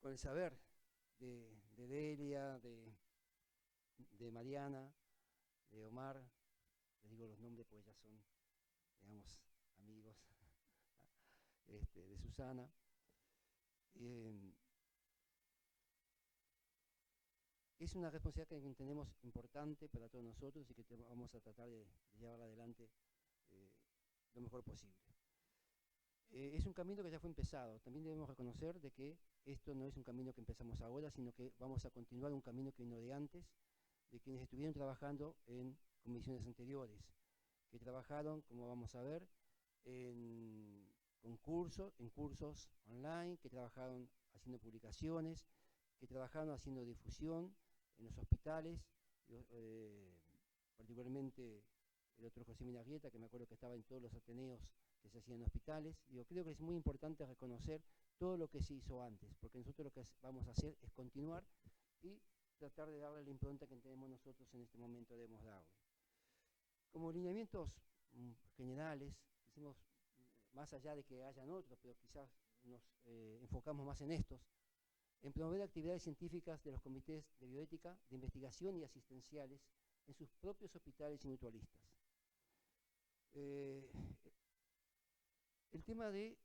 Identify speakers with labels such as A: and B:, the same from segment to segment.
A: con el saber de Delia, de Mariana, de Omar, les digo los nombres porque ya son, digamos, amigos, de Susana. Es una responsabilidad que tenemos importante para todos nosotros y que vamos a tratar de llevarla adelante lo mejor posible. Es un camino que ya fue empezado. También debemos reconocer de que esto no es un camino que empezamos ahora, sino que vamos a continuar un camino que vino de antes, de quienes estuvieron trabajando en comisiones anteriores, que trabajaron, como vamos a ver, en cursos online, que trabajaron haciendo publicaciones, que trabajaron haciendo difusión en los hospitales, particularmente el otro José Minarrieta, que me acuerdo que estaba en todos los ateneos que se hacían en hospitales. Creo que es muy importante reconocer todo lo que se hizo antes, porque nosotros lo que vamos a hacer es continuar y tratar de darle la impronta que tenemos nosotros en este momento, debemos darle. Como lineamientos generales, hicimos, más allá de que hayan otros, pero quizás nos enfocamos más en estos, en promover actividades científicas de los comités de bioética, de investigación y asistenciales en sus propios hospitales y mutualistas. El tema de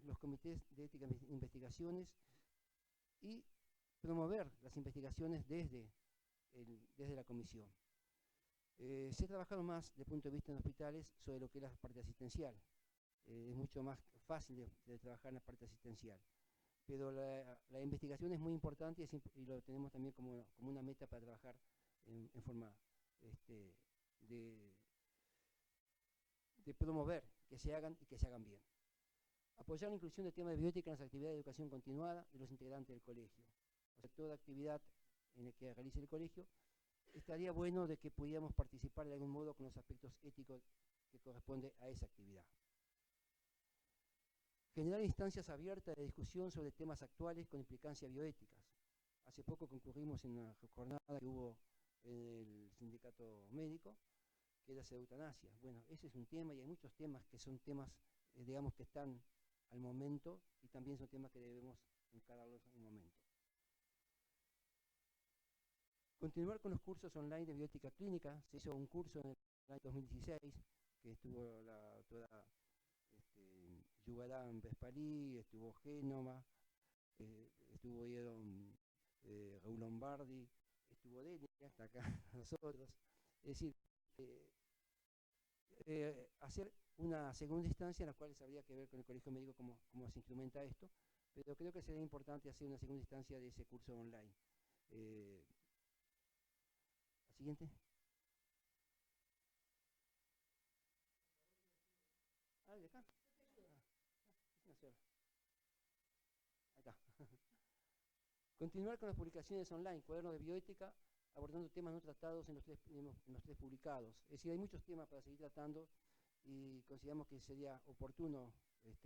A: los comités de ética e investigaciones y promover las investigaciones desde la comisión. Se ha trabajado más desde el punto de vista en hospitales sobre lo que es la parte asistencial. Es mucho más fácil de trabajar en la parte asistencial. Pero la investigación es muy importante y lo tenemos también como una meta para trabajar en forma de promover que se hagan y que se hagan bien. Apoyar la inclusión de temas de bioética en las actividades de educación continuada de los integrantes del colegio. O sea, toda actividad en la que realice el colegio, estaría bueno de que pudiéramos participar de algún modo con los aspectos éticos que corresponde a esa actividad. Generar instancias abiertas de discusión sobre temas actuales con implicancias bioéticas. Hace poco concurrimos en una jornada que hubo en el sindicato médico, que era sobre eutanasia. Bueno, ese es un tema y hay muchos temas que son temas, digamos, que están al momento y también son temas que debemos encararlos en un momento. Continuar con los cursos online de bioética clínica. Se hizo un curso en el año 2016 que estuvo la doctora Yugarán Vespalí, estuvo Génoma, estuvo Raúl Lombardi, estuvo Delia, hasta acá nosotros. Es decir, hacer una segunda instancia en la cual habría que ver con el colegio médico cómo se instrumenta esto, pero creo que sería importante hacer una segunda instancia de ese curso online. La siguiente. Ah, de acá. Ahí está. Continuar con las publicaciones online, cuadernos de bioética, abordando temas no tratados en los tres publicados. Es decir, hay muchos temas para seguir tratando y consideramos que sería oportuno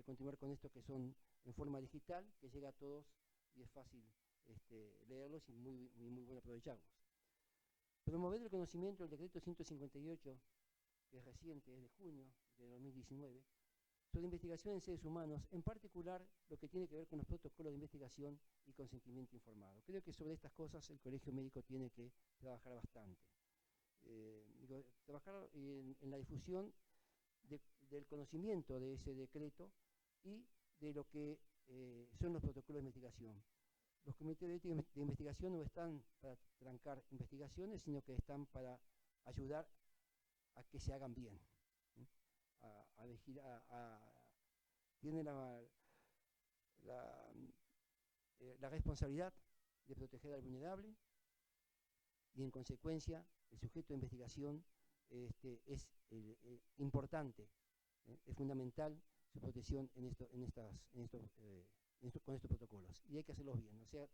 A: continuar con esto que son en forma digital, que llega a todos y es fácil leerlos y muy bueno aprovecharlos. Promover el conocimiento del decreto 158, que es reciente, es de junio de 2019, sobre investigación en seres humanos, en particular lo que tiene que ver con los protocolos de investigación y consentimiento informado. Creo que sobre estas cosas el colegio médico tiene que trabajar bastante. Trabajar en la difusión del conocimiento de ese decreto y de lo que son los protocolos de investigación. Los comités de ética de investigación no están para trancar investigaciones, sino que están para ayudar a que se hagan bien. Tiene la responsabilidad de proteger al vulnerable y en consecuencia el sujeto de investigación es importante, es fundamental su protección con estos protocolos y hay que hacerlos bien. O sea,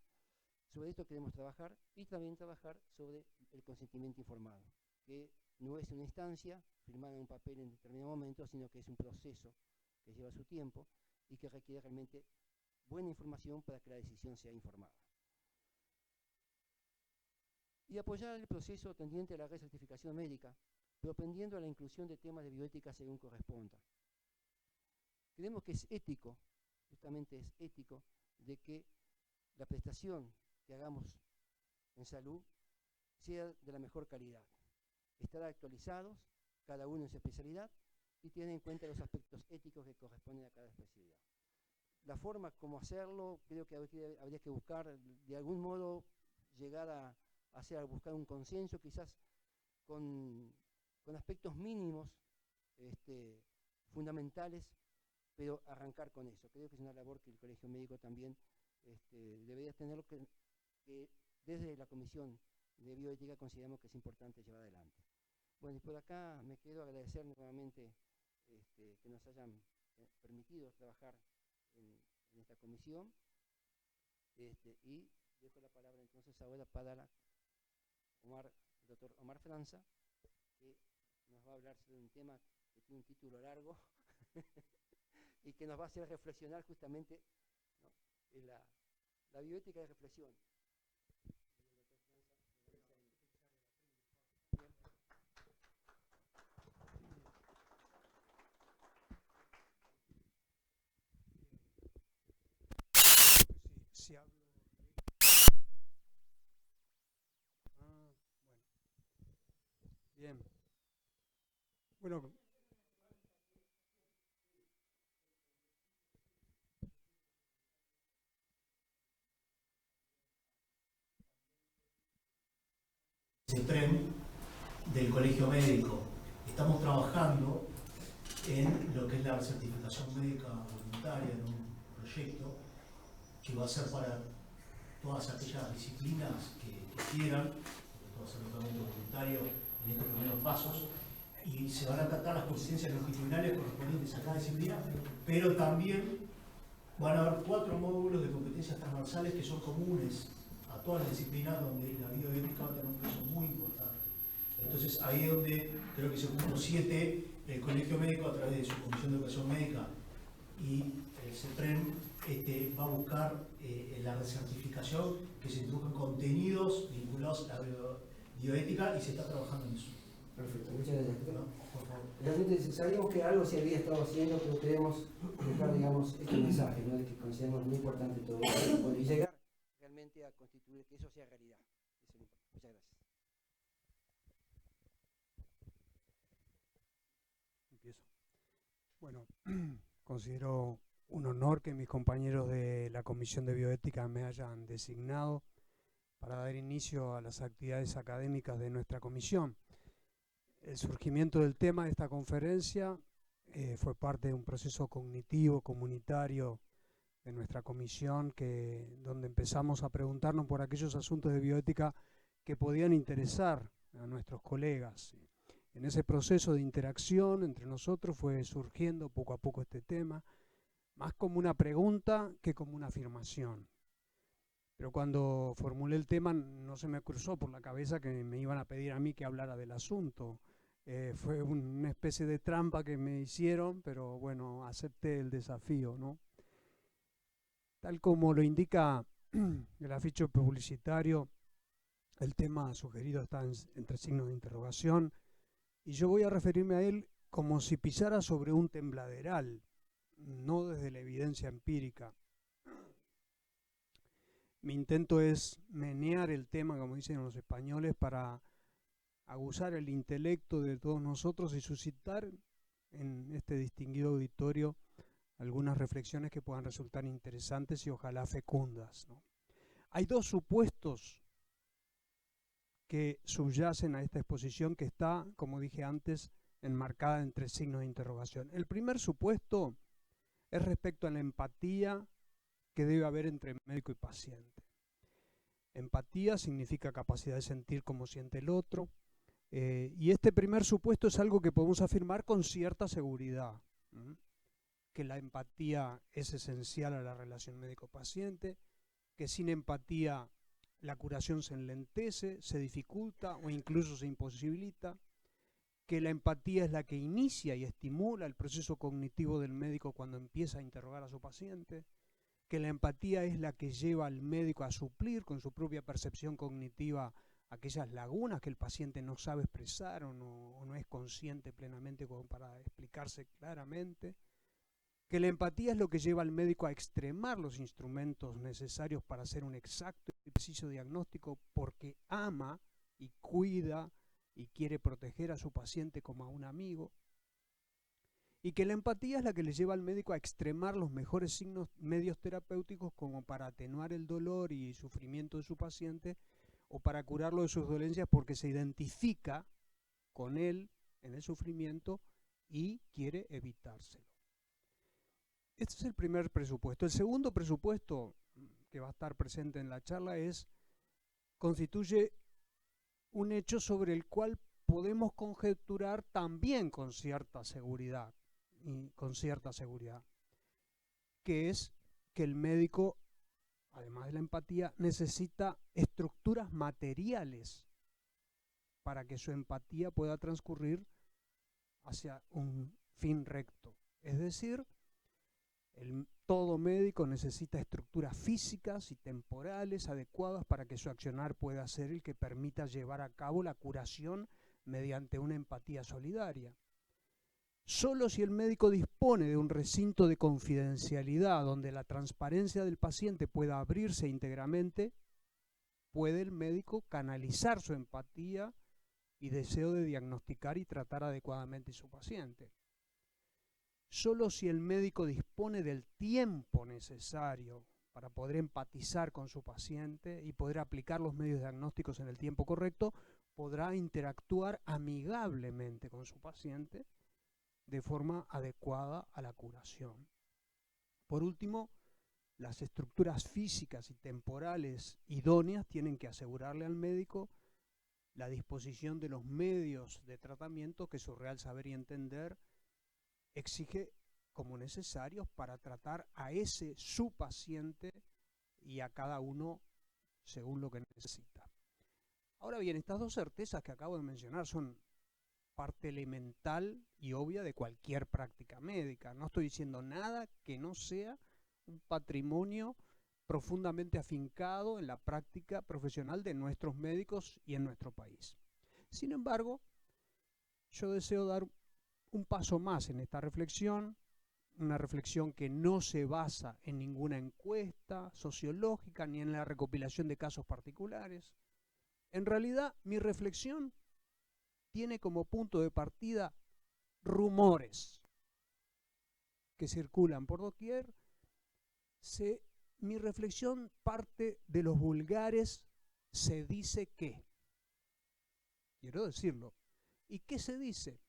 A: sobre esto queremos trabajar y también trabajar sobre el consentimiento informado, que no es una instancia firmada en un papel en determinado momento, sino que es un proceso que lleva su tiempo y que requiere realmente buena información para que la decisión sea informada. Y apoyar el proceso tendiente a la recertificación médica, propendiendo a la inclusión de temas de bioética según corresponda. Creemos que es ético, justamente es ético, de que la prestación que hagamos en salud sea de la mejor calidad. Estar actualizados, cada uno en su especialidad, y tener en cuenta los aspectos éticos que corresponden a cada especialidad. La forma como hacerlo, creo que habría que buscar, de algún modo, llegar a buscar un consenso, quizás con aspectos mínimos fundamentales, pero arrancar con eso. Creo que es una labor que el Colegio Médico también debería tenerlo, que desde la Comisión de Bioética consideramos que es importante llevar adelante. Bueno, y por acá me quiero agradecer nuevamente que nos hayan permitido trabajar en esta comisión, y dejo la palabra entonces ahora para el doctor Omar Franza, que nos va a hablar sobre un tema que tiene un título largo y que nos va a hacer reflexionar justamente, ¿no?, en la bioética de reflexión.
B: Si hablo bueno. Bien. Bueno,
C: CEPREM del Colegio Médico. Estamos trabajando en lo que es la certificación médica voluntaria, en un proyecto que va a ser para todas aquellas disciplinas que quieran, porque todo va a ser totalmente voluntario en estos primeros pasos, y se van a tratar las competencias longitudinales correspondientes a cada disciplina, pero también van a haber 4 módulos de competencias transversales que son comunes a todas las disciplinas, donde la bioética va a tener un peso muy importante. Entonces ahí es donde creo que es el punto 7, el Colegio Médico a través de su Comisión de Educación Médica y el CEPREM va a buscar la recertificación, que se introduzcan contenidos vinculados a la bioética, y se está trabajando en eso.
A: Perfecto, muchas gracias.
C: ¿No? Por favor.
A: Realmente sabíamos que algo se había estado haciendo, pero queremos dejar, digamos, este mensaje, ¿no?, de que consideramos muy importante todo esto, bueno, y llegar realmente a constituir que eso sea realidad. Eso es lo importante. Muchas gracias.
B: empiezo. Bueno, considero un honor que mis compañeros de la Comisión de Bioética me hayan designado para dar inicio a las actividades académicas de nuestra comisión. El surgimiento del tema de esta conferencia fue parte de un proceso cognitivo, comunitario de nuestra comisión, donde empezamos a preguntarnos por aquellos asuntos de bioética que podían interesar a nuestros colegas. En ese proceso de interacción entre nosotros fue surgiendo poco a poco este tema, más como una pregunta que como una afirmación. Pero cuando formulé el tema no se me cruzó por la cabeza que me iban a pedir a mí que hablara del asunto. Fue una especie de trampa que me hicieron, pero bueno, acepté el desafío, ¿no? Tal como lo indica el afiche publicitario, el tema sugerido está entre signos de interrogación, y yo voy a referirme a él como si pisara sobre un tembladeral, no desde la evidencia empírica. Mi intento es menear el tema, como dicen los españoles, para aguzar el intelecto de todos nosotros y suscitar en este distinguido auditorio algunas reflexiones que puedan resultar interesantes y ojalá fecundas, ¿no? Hay 2 supuestos que subyacen a esta exposición, que está, como dije antes, enmarcada entre signos de interrogación. El primer supuesto es respecto a la empatía que debe haber entre médico y paciente. Empatía significa capacidad de sentir como siente el otro, y este primer supuesto es algo que podemos afirmar con cierta seguridad, que la empatía es esencial a la relación médico-paciente, que sin empatía la curación se enlentece, se dificulta o incluso se imposibilita, que la empatía es la que inicia y estimula el proceso cognitivo del médico cuando empieza a interrogar a su paciente, que la empatía es la que lleva al médico a suplir con su propia percepción cognitiva aquellas lagunas que el paciente no sabe expresar o no es consciente plenamente como para explicarse claramente, que la empatía es lo que lleva al médico a extremar los instrumentos necesarios para hacer un exacto y preciso diagnóstico porque ama y cuida y quiere proteger a su paciente como a un amigo, y que la empatía es la que le lleva al médico a extremar los mejores medios terapéuticos como para atenuar el dolor y sufrimiento de su paciente o para curarlo de sus dolencias porque se identifica con él en el sufrimiento y quiere evitárselo. Este es el primer presupuesto. El segundo presupuesto que va a estar presente en la charla constituye un hecho sobre el cual podemos conjeturar también con cierta seguridad, que es que el médico, además de la empatía, necesita estructuras materiales para que su empatía pueda transcurrir hacia un fin recto. Es decir, todo médico necesita estructuras físicas y temporales adecuadas para que su accionar pueda ser el que permita llevar a cabo la curación mediante una empatía solidaria. Solo si el médico dispone de un recinto de confidencialidad donde la transparencia del paciente pueda abrirse íntegramente, puede el médico canalizar su empatía y deseo de diagnosticar y tratar adecuadamente a su paciente. Solo si el médico dispone del tiempo necesario para poder empatizar con su paciente y poder aplicar los medios diagnósticos en el tiempo correcto, podrá interactuar amigablemente con su paciente de forma adecuada a la curación. Por último, las estructuras físicas y temporales idóneas tienen que asegurarle al médico la disposición de los medios de tratamiento que su real saber y entender exige como necesarios para tratar a su paciente y a cada uno según lo que necesita. Ahora bien, estas dos certezas que acabo de mencionar son parte elemental y obvia de cualquier práctica médica. No estoy diciendo nada que no sea un patrimonio profundamente afincado en la práctica profesional de nuestros médicos y en nuestro país. Sin embargo, yo deseo dar un paso más en esta reflexión, una reflexión que no se basa en ninguna encuesta sociológica ni en la recopilación de casos particulares. En realidad, mi reflexión tiene como punto de partida rumores que circulan por doquier. Mi reflexión parte de los vulgares "se dice que". Quiero decirlo. ¿Y qué se dice?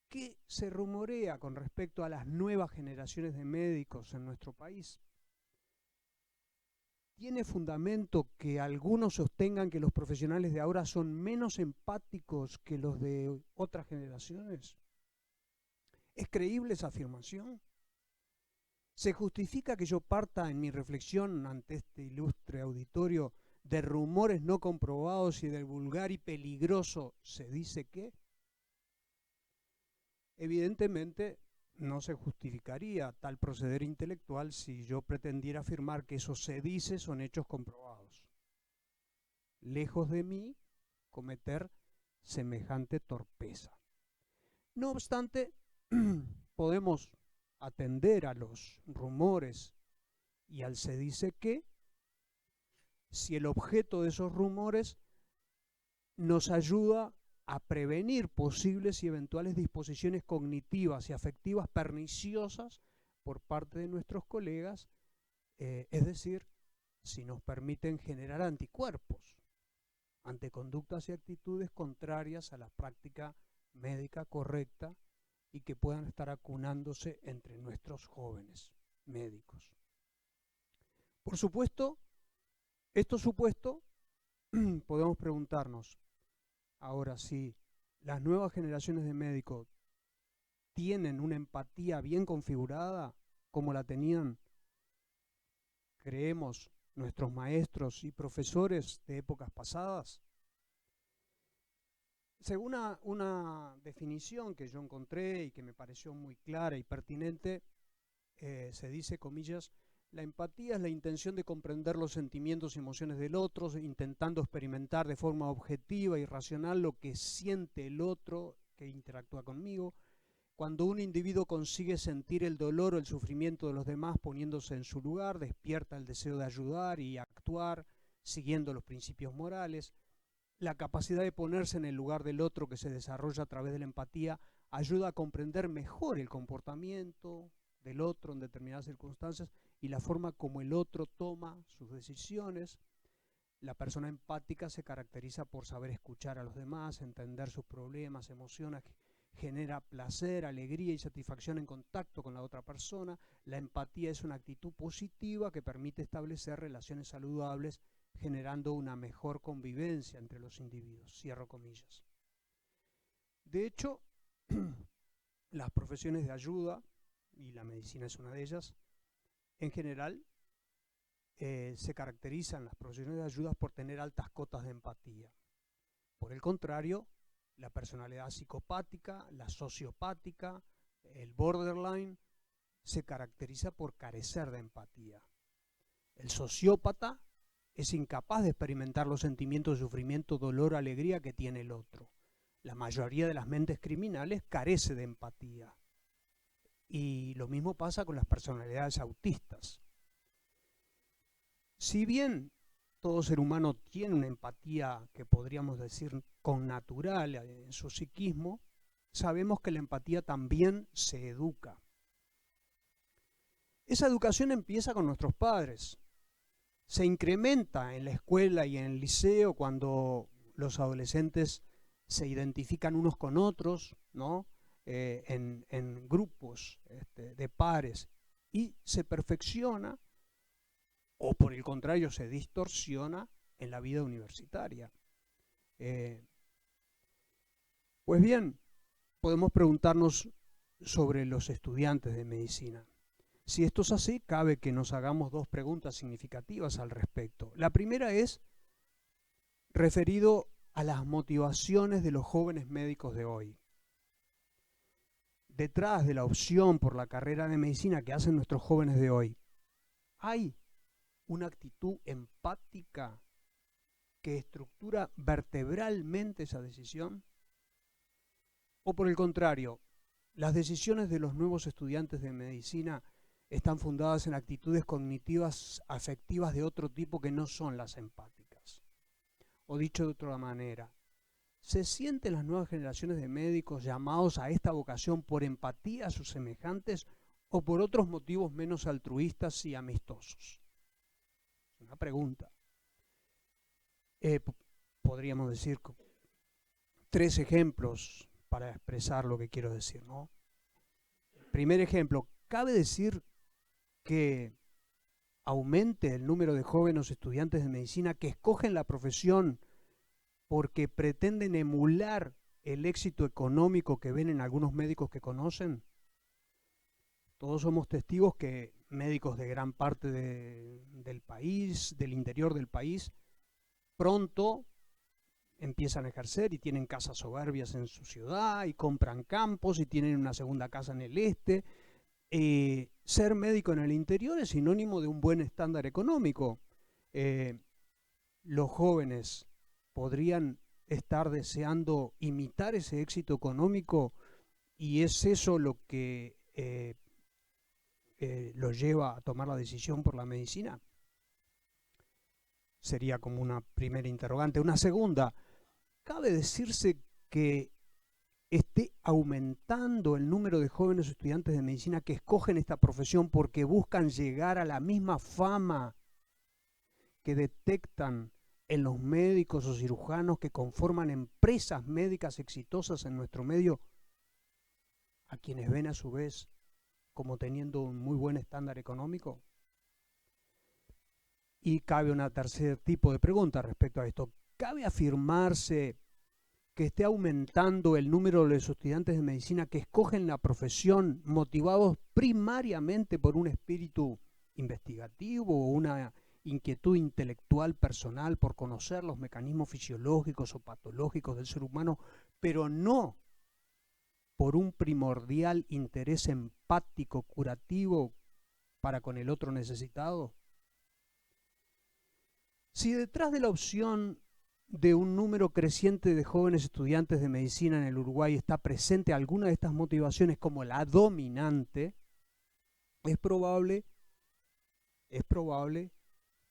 B: ¿Qué se rumorea con respecto a las nuevas generaciones de médicos en nuestro país? ¿Tiene fundamento que algunos sostengan que los profesionales de ahora son menos empáticos que los de otras generaciones? ¿Es creíble esa afirmación? ¿Se justifica que yo parta en mi reflexión ante este ilustre auditorio de rumores no comprobados y del vulgar y peligroso "se dice que"? Evidentemente, no se justificaría tal proceder intelectual si yo pretendiera afirmar que esos "se dice" son hechos comprobados. Lejos de mí cometer semejante torpeza. No obstante, podemos atender a los rumores y al "se dice que" si el objeto de esos rumores nos ayuda a prevenir posibles y eventuales disposiciones cognitivas y afectivas perniciosas por parte de nuestros colegas, es decir, si nos permiten generar anticuerpos ante conductas y actitudes contrarias a la práctica médica correcta y que puedan estar acunándose entre nuestros jóvenes médicos. Por supuesto, esto supuesto, podemos preguntarnos, ahora, si las nuevas generaciones de médicos tienen una empatía bien configurada, como la tenían, creemos, nuestros maestros y profesores de épocas pasadas. Según una definición que yo encontré y que me pareció muy clara y pertinente, se dice, comillas, la empatía es la intención de comprender los sentimientos y emociones del otro, intentando experimentar de forma objetiva y racional lo que siente el otro que interactúa conmigo. Cuando un individuo consigue sentir el dolor o el sufrimiento de los demás poniéndose en su lugar, despierta el deseo de ayudar y actuar siguiendo los principios morales. La capacidad de ponerse en el lugar del otro, que se desarrolla a través de la empatía, ayuda a comprender mejor el comportamiento del otro en determinadas circunstancias y la forma como el otro toma sus decisiones. La persona empática se caracteriza por saber escuchar a los demás, entender sus problemas, emociones, genera placer, alegría y satisfacción en contacto con la otra persona. La empatía es una actitud positiva que permite establecer relaciones saludables, generando una mejor convivencia entre los individuos. Cierro comillas. De hecho, las profesiones de ayuda, y la medicina es una de ellas, en general se caracterizan las profesiones de ayuda por tener altas cotas de empatía. Por el contrario, la personalidad psicopática, la sociopática, el borderline, se caracteriza por carecer de empatía. El sociópata es incapaz de experimentar los sentimientos de sufrimiento, dolor, alegría que tiene el otro. La mayoría de las mentes criminales carece de empatía. Y lo mismo pasa con las personalidades autistas. Si bien todo ser humano tiene una empatía que podríamos decir connatural en su psiquismo, sabemos que la empatía también se educa. Esa educación empieza con nuestros padres. Se incrementa en la escuela y en el liceo cuando los adolescentes se identifican unos con otros, ¿no? En grupos de pares, y se perfecciona, o por el contrario se distorsiona en la vida universitaria. Pues bien, podemos preguntarnos sobre los estudiantes de medicina. Si esto es así, cabe que nos hagamos dos preguntas significativas al respecto. La primera es referido a las motivaciones de los jóvenes médicos de hoy. Detrás de la opción por la carrera de medicina que hacen nuestros jóvenes de hoy, ¿hay una actitud empática que estructura vertebralmente esa decisión? ¿O por el contrario, las decisiones de los nuevos estudiantes de medicina están fundadas en actitudes cognitivas afectivas de otro tipo que no son las empáticas? O dicho de otra manera, ¿se sienten las nuevas generaciones de médicos llamados a esta vocación por empatía a sus semejantes o por otros motivos menos altruistas y amistosos? Una pregunta. Podríamos decir 3 ejemplos para expresar lo que quiero decir, ¿no? Primer ejemplo, ¿cabe decir que aumente el número de jóvenes estudiantes de medicina que escogen la profesión porque pretenden emular el éxito económico que ven en algunos médicos que conocen? Todos somos testigos que médicos de gran parte del país, del interior del país, pronto empiezan a ejercer y tienen casas soberbias en su ciudad y compran campos y tienen una segunda casa en el este. Ser médico en el interior es sinónimo de un buen estándar económico. Los jóvenes podrían estar deseando imitar ese éxito económico y es eso lo que los lleva a tomar la decisión por la medicina. Sería como una primera interrogante. Una segunda, ¿cabe decirse que esté aumentando el número de jóvenes estudiantes de medicina que escogen esta profesión porque buscan llegar a la misma fama que detectan en los médicos o cirujanos que conforman empresas médicas exitosas en nuestro medio, a quienes ven a su vez como teniendo un muy buen estándar económico? Y cabe un tercer tipo de pregunta respecto a esto. ¿Cabe afirmarse que esté aumentando el número de los estudiantes de medicina que escogen la profesión motivados primariamente por un espíritu investigativo o una inquietud intelectual personal por conocer los mecanismos fisiológicos o patológicos del ser humano, pero no por un primordial interés empático, curativo para con el otro necesitado? Si detrás de la opción de un número creciente de jóvenes estudiantes de medicina en el Uruguay está presente alguna de estas motivaciones como la dominante, es probable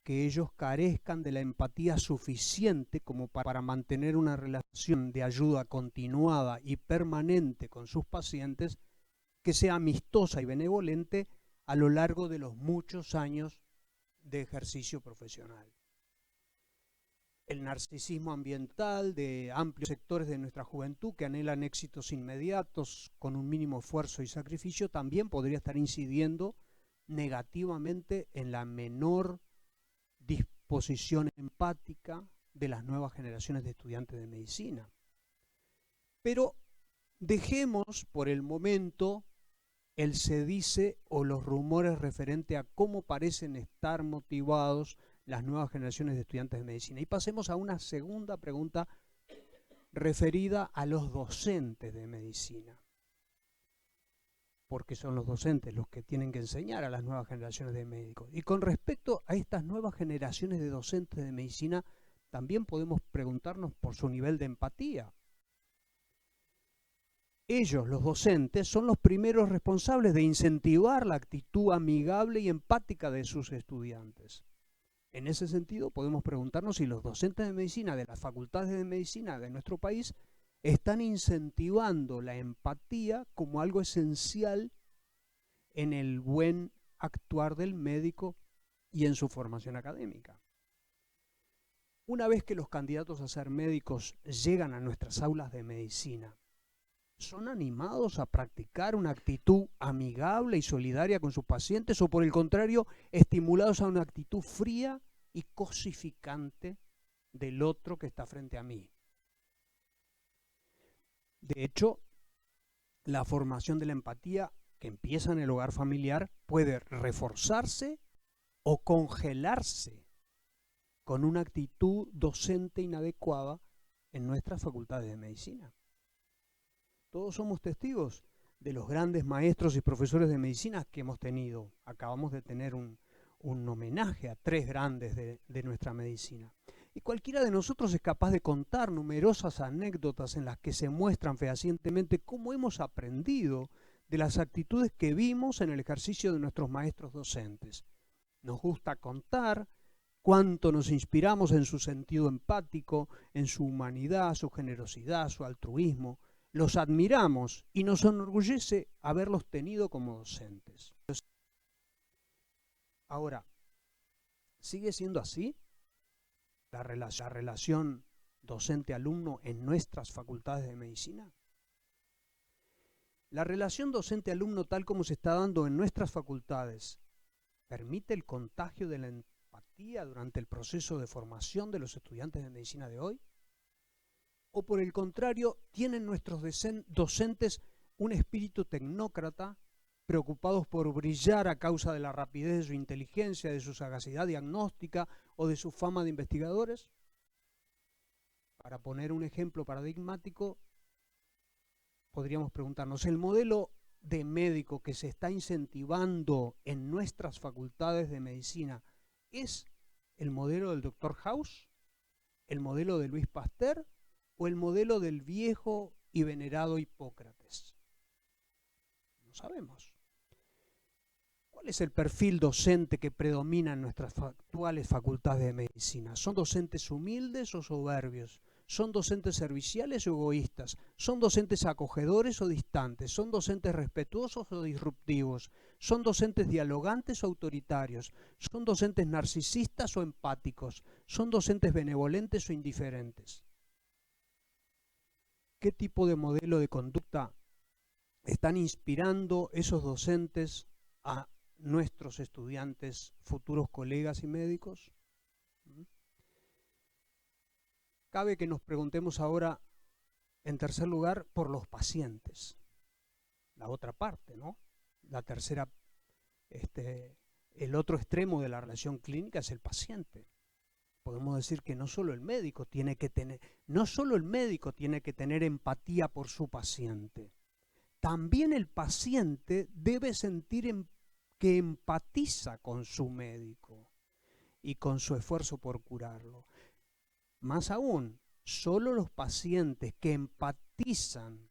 B: que ellos carezcan de la empatía suficiente como para mantener una relación de ayuda continuada y permanente con sus pacientes que sea amistosa y benevolente a lo largo de los muchos años de ejercicio profesional. El narcisismo ambiental de amplios sectores de nuestra juventud que anhelan éxitos inmediatos con un mínimo esfuerzo y sacrificio también podría estar incidiendo negativamente en la menor disposición empática de las nuevas generaciones de estudiantes de medicina. Pero dejemos por el momento el se dice o los rumores referente a cómo parecen estar motivados las nuevas generaciones de estudiantes de medicina. Y pasemos a una segunda pregunta referida a los docentes de medicina. Porque son los docentes los que tienen que enseñar a las nuevas generaciones de médicos. Y con respecto a estas nuevas generaciones de docentes de medicina, también podemos preguntarnos por su nivel de empatía. Ellos, los docentes, son los primeros responsables de incentivar la actitud amigable y empática de sus estudiantes. En ese sentido, podemos preguntarnos si los docentes de medicina de las facultades de medicina de nuestro país están incentivando la empatía como algo esencial en el buen actuar del médico y en su formación académica. Una vez que los candidatos a ser médicos llegan a nuestras aulas de medicina, ¿son animados a practicar una actitud amigable y solidaria con sus pacientes o por el contrario, estimulados a una actitud fría y cosificante del otro que está frente a mí? De hecho, la formación de la empatía que empieza en el hogar familiar puede reforzarse o congelarse con una actitud docente inadecuada en nuestras facultades de medicina. Todos somos testigos de los grandes maestros y profesores de medicina que hemos tenido. Acabamos de tener un homenaje a 3 grandes de nuestra medicina. Y cualquiera de nosotros es capaz de contar numerosas anécdotas en las que se muestran fehacientemente cómo hemos aprendido de las actitudes que vimos en el ejercicio de nuestros maestros docentes. Nos gusta contar cuánto nos inspiramos en su sentido empático, en su humanidad, su generosidad, su altruismo. Los admiramos y nos enorgullece haberlos tenido como docentes. Ahora, ¿sigue siendo así la relación docente-alumno en nuestras facultades de medicina? La relación docente-alumno tal como se está dando en nuestras facultades, ¿permite el contagio de la empatía durante el proceso de formación de los estudiantes de medicina de hoy? ¿O por el contrario, tienen nuestros docentes un espíritu tecnócrata, preocupados por brillar a causa de la rapidez de su inteligencia, de su sagacidad diagnóstica o de su fama de investigadores? Para poner un ejemplo paradigmático, podríamos preguntarnos, ¿el modelo de médico que se está incentivando en nuestras facultades de medicina es el modelo del Dr. House, el modelo de Luis Pasteur o el modelo del viejo y venerado Hipócrates? No sabemos. ¿Cuál es el perfil docente que predomina en nuestras actuales facultades de medicina? ¿Son docentes humildes o soberbios? ¿Son docentes serviciales o egoístas? ¿Son docentes acogedores o distantes? ¿Son docentes respetuosos o disruptivos? ¿Son docentes dialogantes o autoritarios? ¿Son docentes narcisistas o empáticos? ¿Son docentes benevolentes o indiferentes? ¿Qué tipo de modelo de conducta están inspirando esos docentes a nuestros estudiantes, futuros colegas y médicos? Cabe que nos preguntemos ahora, en tercer lugar, por los pacientes. La otra parte, ¿no? La tercera, el otro extremo de la relación clínica es el paciente. Podemos decir que no solo el médico tiene que tener empatía por su paciente. También el paciente debe sentir que empatiza con su médico y con su esfuerzo por curarlo. más aún, solo los pacientes que empatizan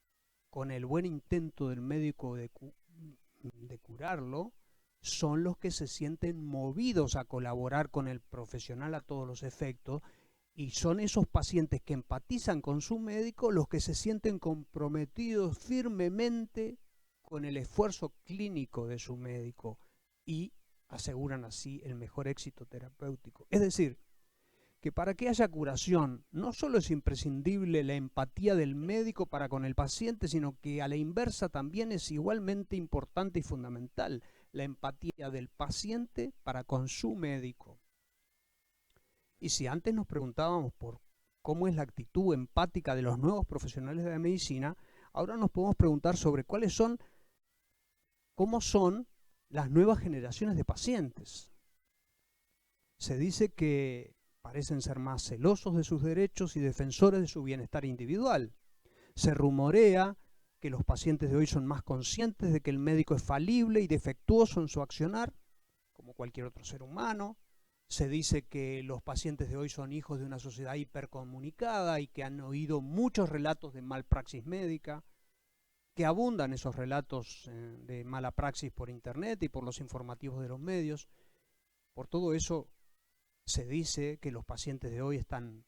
B: con el buen intento del médico de curarlo son los que se sienten movidos a colaborar con el profesional a todos los efectos, y son esos pacientes que empatizan con su médico los que se sienten comprometidos firmemente con el esfuerzo clínico de su médico y aseguran así el mejor éxito terapéutico. Es decir, que para que haya curación no solo es imprescindible la empatía del médico para con el paciente, sino que a la inversa también es igualmente importante y fundamental la empatía del paciente para con su médico. Y si antes nos preguntábamos por cómo es la actitud empática de los nuevos profesionales de la medicina, ahora nos podemos preguntar sobre cómo son las nuevas generaciones de pacientes. Se dice que parecen ser más celosos de sus derechos y defensores de su bienestar individual. Se rumorea que los pacientes de hoy son más conscientes de que el médico es falible y defectuoso en su accionar, como cualquier otro ser humano. Se dice que los pacientes de hoy son hijos de una sociedad hipercomunicada y que han oído muchos relatos de malpraxis médica, que abundan esos relatos de mala praxis por internet y por los informativos de los medios. Por todo eso se dice que los pacientes de hoy están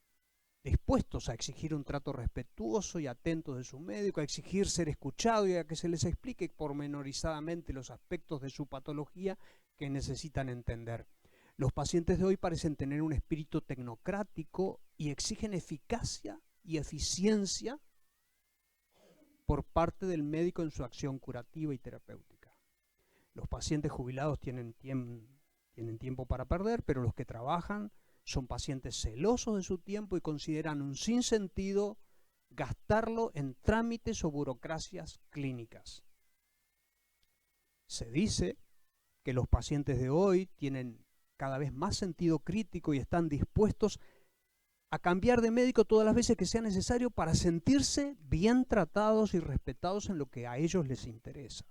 B: dispuestos a exigir un trato respetuoso y atento de su médico, a exigir ser escuchado y a que se les explique pormenorizadamente los aspectos de su patología que necesitan entender. Los pacientes de hoy parecen tener un espíritu tecnocrático y exigen eficacia y eficiencia por parte del médico en su acción curativa y terapéutica. Los pacientes jubilados tienen tiempo para perder, pero los que trabajan son pacientes celosos de su tiempo y consideran un sinsentido gastarlo en trámites o burocracias clínicas. Se dice que los pacientes de hoy tienen cada vez más sentido crítico y están dispuestos a cambiar de médico todas las veces que sea necesario para sentirse bien tratados y respetados en lo que a ellos les interesa.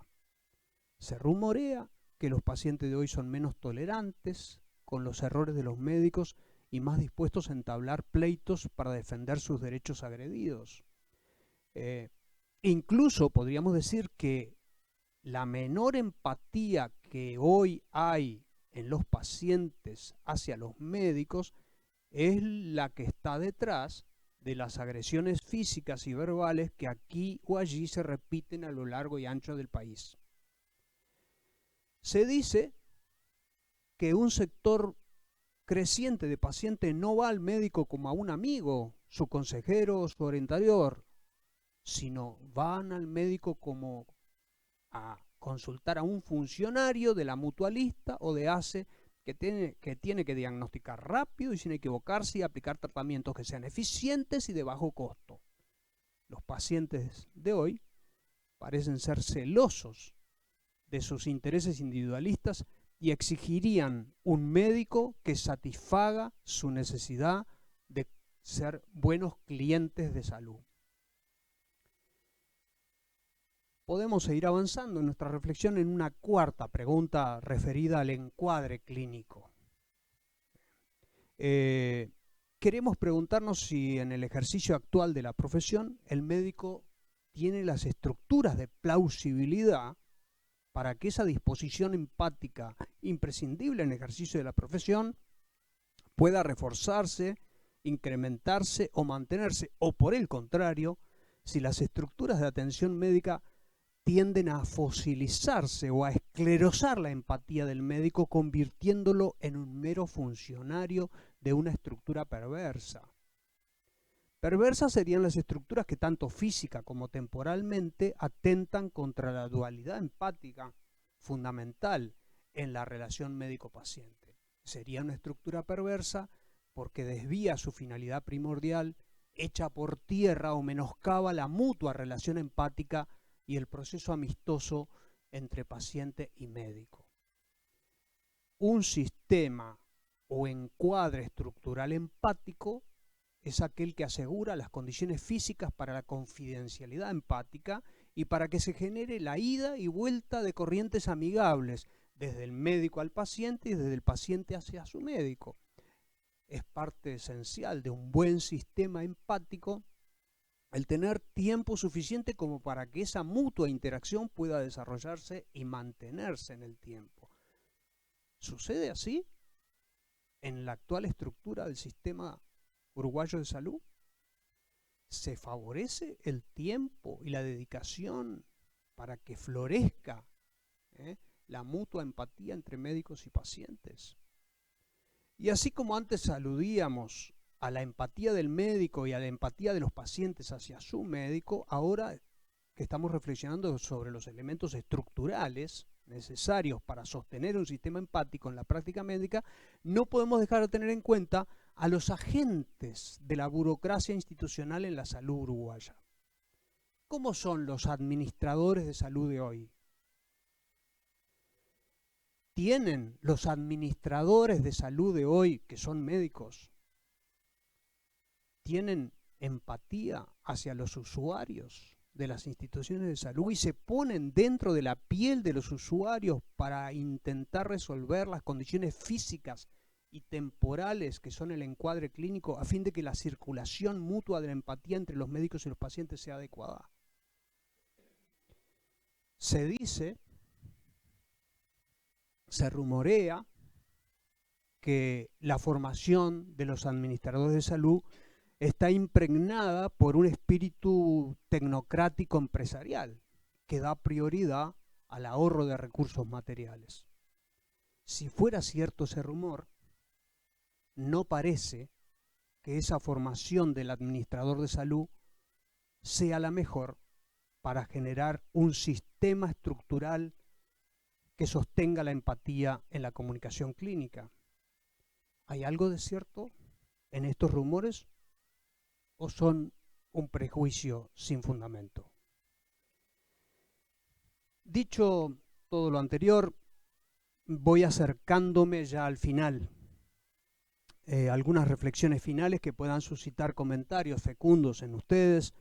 B: Se rumorea que los pacientes de hoy son menos tolerantes con los errores de los médicos y más dispuestos a entablar pleitos para defender sus derechos agredidos. Incluso podríamos decir que la menor empatía que hoy hay en los pacientes hacia los médicos es la que está detrás de las agresiones físicas y verbales que aquí o allí se repiten a lo largo y ancho del país. Se dice que un sector creciente de pacientes no va al médico como a un amigo, su consejero o su orientador, sino van al médico como a consultar a un funcionario de la mutualista o de ACE que tiene que diagnosticar rápido y sin equivocarse y aplicar tratamientos que sean eficientes y de bajo costo. Los pacientes de hoy parecen ser celosos de sus intereses individualistas y exigirían un médico que satisfaga su necesidad de ser buenos clientes de salud. Podemos seguir avanzando en nuestra reflexión en una cuarta pregunta referida al encuadre clínico. Queremos preguntarnos si en el ejercicio actual de la profesión el médico tiene las estructuras de plausibilidad para que esa disposición empática imprescindible en el ejercicio de la profesión pueda reforzarse, incrementarse o mantenerse, o por el contrario, si las estructuras de atención médica tienden a fosilizarse o a esclerosar la empatía del médico, convirtiéndolo en un mero funcionario de una estructura perversa. Perversas serían las estructuras que tanto física como temporalmente atentan contra la dualidad empática fundamental en la relación médico-paciente. Sería una estructura perversa porque desvía su finalidad primordial, echa por tierra o menoscaba la mutua relación empática y el proceso amistoso entre paciente y médico. Un sistema o encuadre estructural empático es aquel que asegura las condiciones físicas para la confidencialidad empática y para que se genere la ida y vuelta de corrientes amigables desde el médico al paciente y desde el paciente hacia su médico. es parte esencial de un buen sistema empático el tener tiempo suficiente como para que esa mutua interacción pueda desarrollarse y mantenerse en el tiempo. ¿Sucede así en la actual estructura del sistema uruguayo de salud? ¿Se favorece el tiempo y la dedicación para que florezca la mutua empatía entre médicos y pacientes? Y así como antes aludíamos a la empatía del médico y a la empatía de los pacientes hacia su médico, ahora que estamos reflexionando sobre los elementos estructurales necesarios para sostener un sistema empático en la práctica médica, no podemos dejar de tener en cuenta a los agentes de la burocracia institucional en la salud uruguaya. ¿Cómo son los administradores de salud de hoy? ¿Tienen los administradores de salud de hoy, que son médicos, tienen empatía hacia los usuarios de las instituciones de salud y se ponen dentro de la piel de los usuarios para intentar resolver las condiciones físicas y temporales que son el encuadre clínico a fin de que la circulación mutua de la empatía entre los médicos y los pacientes sea adecuada? Se dice, se rumorea que la formación de los administradores de salud está impregnada por un espíritu tecnocrático empresarial que da prioridad al ahorro de recursos materiales. Si fuera cierto ese rumor, no parece que esa formación del administrador de salud sea la mejor para generar un sistema estructural que sostenga la empatía en la comunicación clínica. ¿Hay algo de cierto en estos rumores o son un prejuicio sin fundamento? Dicho todo lo anterior, voy acercándome ya al final. Algunas reflexiones finales que puedan suscitar comentarios fecundos en ustedes,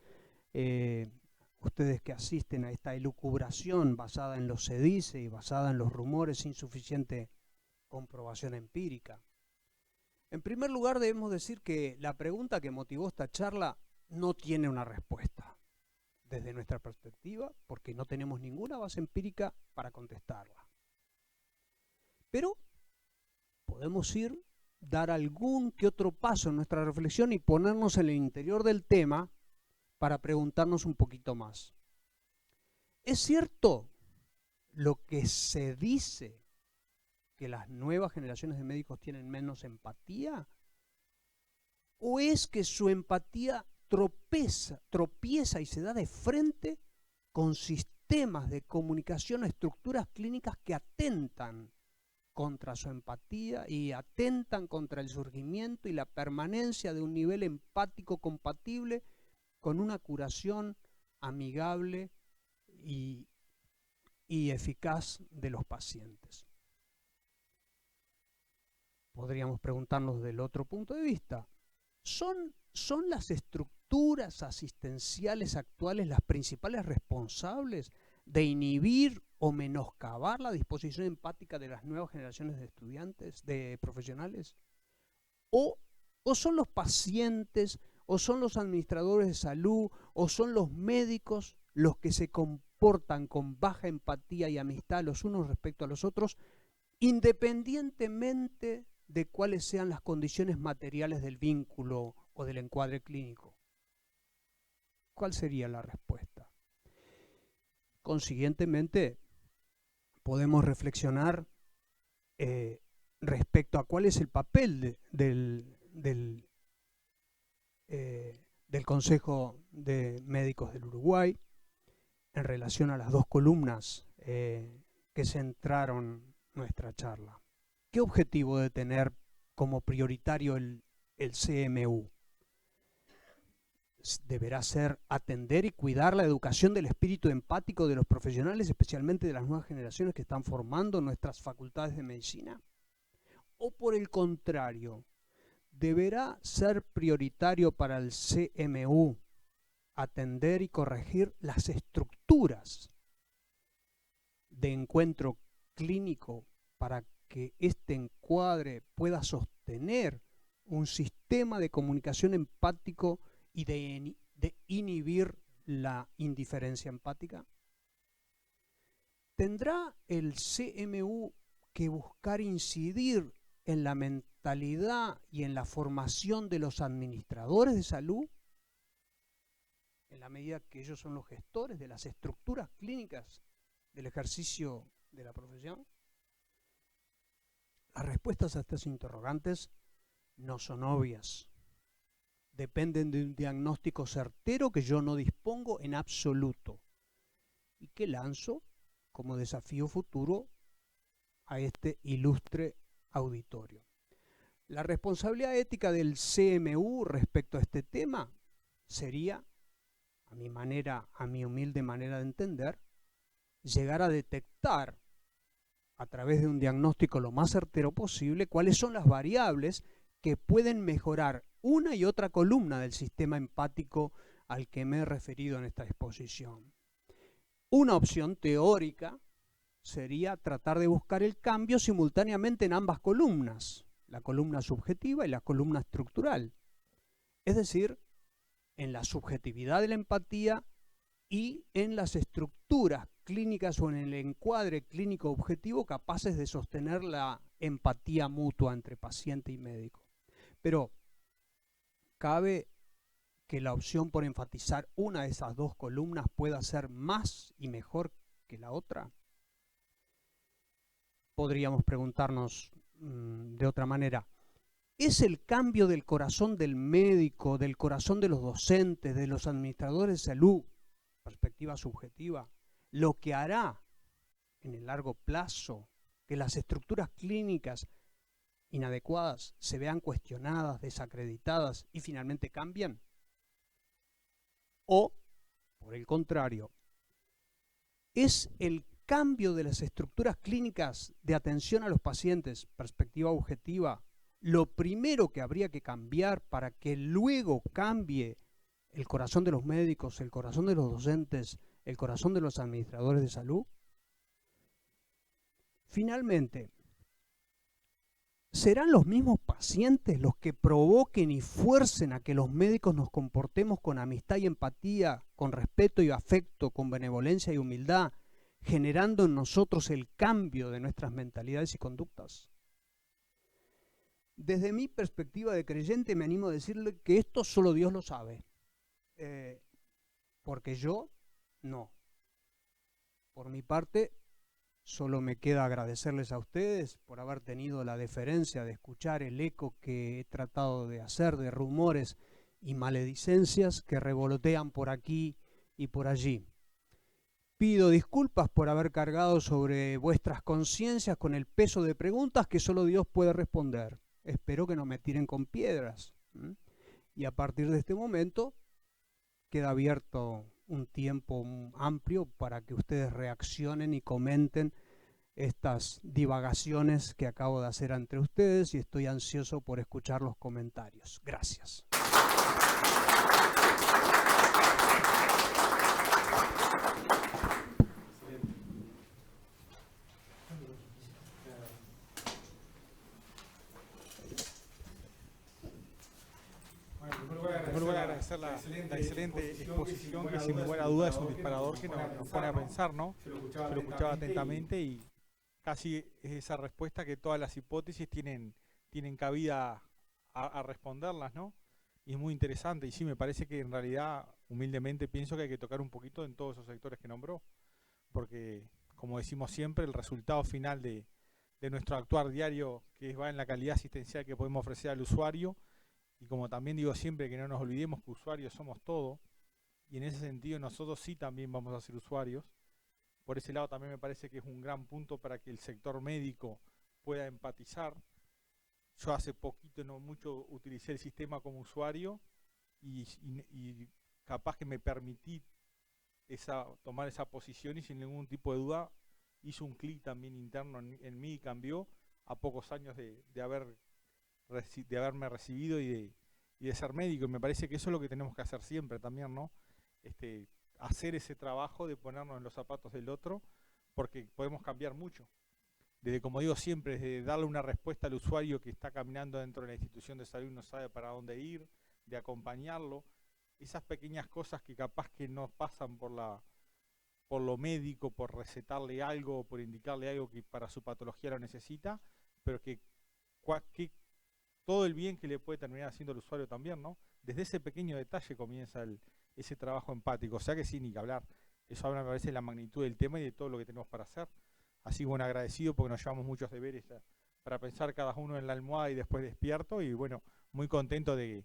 B: ustedes que asisten a esta elucubración basada en lo se dice y basada en los rumores sin suficiente comprobación empírica. En primer lugar, debemos decir que la pregunta que motivó esta charla no tiene una respuesta desde nuestra perspectiva, porque no tenemos ninguna base empírica para contestarla. Pero podemos dar algún que otro paso en nuestra reflexión y ponernos en el interior del tema para preguntarnos un poquito más. ¿Es cierto lo que se dice, que las nuevas generaciones de médicos tienen menos empatía? ¿O es que su empatía tropieza y se da de frente con sistemas de comunicación o estructuras clínicas que atentan contra su empatía y atentan contra el surgimiento y la permanencia de un nivel empático compatible con una curación amigable y eficaz de los pacientes? Podríamos preguntarnos del otro punto de vista. ¿Son las estructuras asistenciales actuales las principales responsables de inhibir o menoscabar la disposición empática de las nuevas generaciones de estudiantes, de profesionales? ¿O son los pacientes, o son los administradores de salud, o son los médicos los que se comportan con baja empatía y amistad los unos respecto a los otros, independientemente de cuáles sean las condiciones materiales del vínculo o del encuadre clínico? ¿Cuál sería la respuesta? Consiguientemente, podemos reflexionar respecto a cuál es el papel del Consejo de Médicos del Uruguay en relación a las dos columnas que centraron nuestra charla. ¿Qué objetivo debe tener como prioritario el CMU? Deberá ser atender y cuidar la educación del espíritu empático de los profesionales, especialmente de las nuevas generaciones que están formando nuestras facultades de medicina. ¿O por el contrario, deberá ser prioritario para el CMU atender y corregir las estructuras de encuentro clínico para que este encuadre pueda sostener un sistema de comunicación empático y de inhibir la indiferencia empática? ¿Tendrá el CMU que buscar incidir en la mentalidad y en la formación de los administradores de salud, en la medida que ellos son los gestores de las estructuras clínicas del ejercicio de la profesión? Las respuestas a estas interrogantes no son obvias. Dependen de un diagnóstico certero que yo no dispongo en absoluto y que lanzo como desafío futuro a este ilustre auditorio. La responsabilidad ética del CMU respecto a este tema sería, a mi humilde manera de entender, llegar a detectar a través de un diagnóstico lo más certero posible cuáles son las variables que pueden mejorar una y otra columna del sistema empático al que me he referido en esta exposición. Una opción teórica sería tratar de buscar el cambio simultáneamente en ambas columnas, la columna subjetiva y la columna estructural. Es decir, en la subjetividad de la empatía y en las estructuras clínicas o en el encuadre clínico objetivo capaces de sostener la empatía mutua entre paciente y médico. Pero, ¿cabe que la opción por enfatizar una de esas dos columnas pueda ser más y mejor que la otra? Podríamos preguntarnos de otra manera, ¿es el cambio del corazón del médico, del corazón de los docentes, de los administradores de salud, perspectiva subjetiva, lo que hará en el largo plazo que las estructuras clínicas inadecuadas se vean cuestionadas, desacreditadas y finalmente cambien? O, por el contrario, ¿es el cambio de las estructuras clínicas de atención a los pacientes, perspectiva objetiva, lo primero que habría que cambiar para que luego cambie el corazón de los médicos, el corazón de los docentes, el corazón de los administradores de salud? Finalmente, ¿serán los mismos pacientes los que provoquen y fuercen a que los médicos nos comportemos con amistad y empatía, con respeto y afecto, con benevolencia y humildad, generando en nosotros el cambio de nuestras mentalidades y conductas? Desde mi perspectiva de creyente me animo a decirle que esto solo Dios lo sabe, porque yo no. Por mi parte, solo me queda agradecerles a ustedes por haber tenido la deferencia de escuchar el eco que he tratado de hacer de rumores y maledicencias que revolotean por aquí y por allí. Pido disculpas por haber cargado sobre vuestras conciencias con el peso de preguntas que solo Dios puede responder. Espero que no me tiren con piedras. Y a partir de este momento queda abierto un tiempo amplio para que ustedes reaccionen y comenten estas divagaciones que acabo de hacer entre ustedes y estoy ansioso por escuchar los comentarios. Gracias.
D: En primer lugar, agradecer la excelente exposición, que sin lugar a duda es un disparador que nos pone a pensar, ¿no? Yo lo escuchaba atentamente y casi es esa respuesta que todas las hipótesis tienen cabida a responderlas, ¿no? Y es muy interesante, y sí, me parece que en realidad, humildemente, pienso que hay que tocar un poquito en todos esos sectores que nombró, porque, como decimos siempre, el resultado final de nuestro actuar diario, que va en la calidad asistencial que podemos ofrecer al usuario, y como también digo siempre, que no nos olvidemos que usuarios somos todo, y en ese sentido nosotros sí también vamos a ser usuarios. Por ese lado también me parece que es un gran punto para que el sector médico pueda empatizar. Yo hace poquito, no mucho, utilicé el sistema como usuario y capaz que me permití tomar esa posición y sin ningún tipo de duda hizo un clic también interno en mí y cambió a pocos años de haberme recibido y de ser médico. Y me parece que eso es lo que tenemos que hacer siempre también, ¿no? Hacer ese trabajo de ponernos en los zapatos del otro, porque podemos cambiar mucho. desde, como digo siempre, desde darle una respuesta al usuario que está caminando dentro de la institución de salud y no sabe para dónde ir, de acompañarlo, esas pequeñas cosas que capaz que no pasan por lo médico, por recetarle algo, por indicarle algo que para su patología lo necesita, pero que todo el bien que le puede terminar haciendo al usuario también, ¿no? Desde ese pequeño detalle comienza ese trabajo empático, o sea que sí, ni que hablar. Eso ahora me parece la magnitud del tema y de todo lo que tenemos para hacer. Así bueno, agradecido porque nos llevamos muchos deberes para pensar cada uno en la almohada y después despierto, y bueno, muy contento de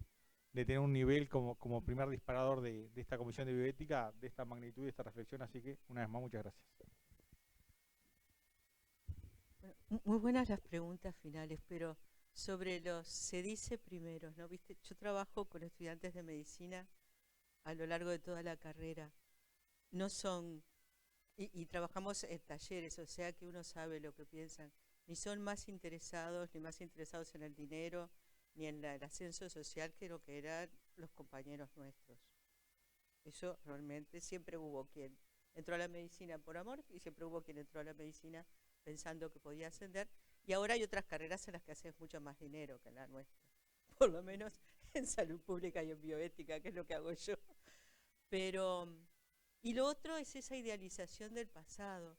D: tener un nivel como primer disparador de esta comisión de bioética, de esta magnitud y de esta reflexión, así que una vez más muchas gracias.
E: Bueno, muy buenas las preguntas finales, pero sobre los se dice primeros, ¿no? ¿Viste? Yo trabajo con estudiantes de medicina a lo largo de toda la carrera. No son, y trabajamos en talleres, o sea que uno sabe lo que piensan. Ni son más interesados, ni más interesados en el dinero, ni en el ascenso social que lo que eran los compañeros nuestros. Eso realmente siempre hubo quien entró a la medicina por amor y siempre hubo quien entró a la medicina pensando que podía ascender, y ahora hay otras carreras en las que haces mucho más dinero que en la nuestra, por lo menos en salud pública y en bioética, que es lo que hago yo. Pero, y lo otro es esa idealización del pasado.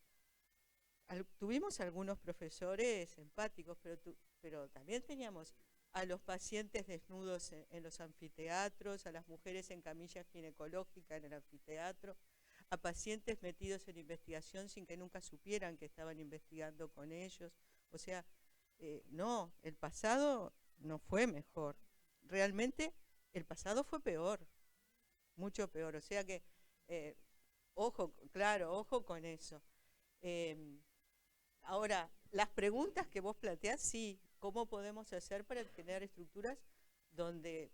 E: Tuvimos algunos profesores empáticos, pero también teníamos a los pacientes desnudos en los anfiteatros, a las mujeres en camillas ginecológicas en el anfiteatro, a pacientes metidos en investigación sin que nunca supieran que estaban investigando con ellos. O sea, no, el pasado no fue mejor. Realmente el pasado fue peor, mucho peor. O sea que, ojo, claro, ojo con eso. Ahora, las preguntas que vos planteás, sí, ¿cómo podemos hacer para tener estructuras donde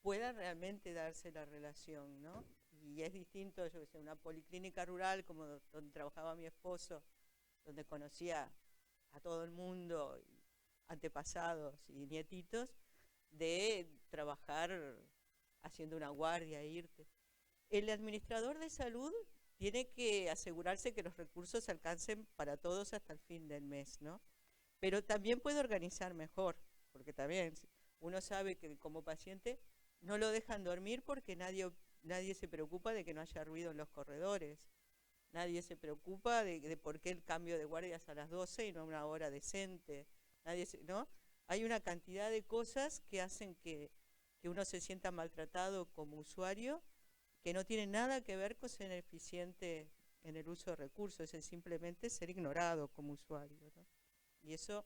E: pueda realmente darse la relación, ¿no? Y es distinto, yo que sé, una policlínica rural como donde trabajaba mi esposo, donde conocía a todo el mundo, antepasados y nietitos, de trabajar haciendo una guardia, irte. El administrador de salud tiene que asegurarse que los recursos alcancen para todos hasta el fin del mes, ¿no? Pero también puede organizar mejor, porque también uno sabe que como paciente no lo dejan dormir porque nadie se preocupa de que no haya ruido en los corredores. Nadie se preocupa de por qué el cambio de guardias a las 12 y no a una hora decente. ¿No? Hay una cantidad de cosas que hacen que uno se sienta maltratado como usuario, que no tiene nada que ver con ser eficiente en el uso de recursos, es simplemente ser ignorado como usuario, ¿no? Y eso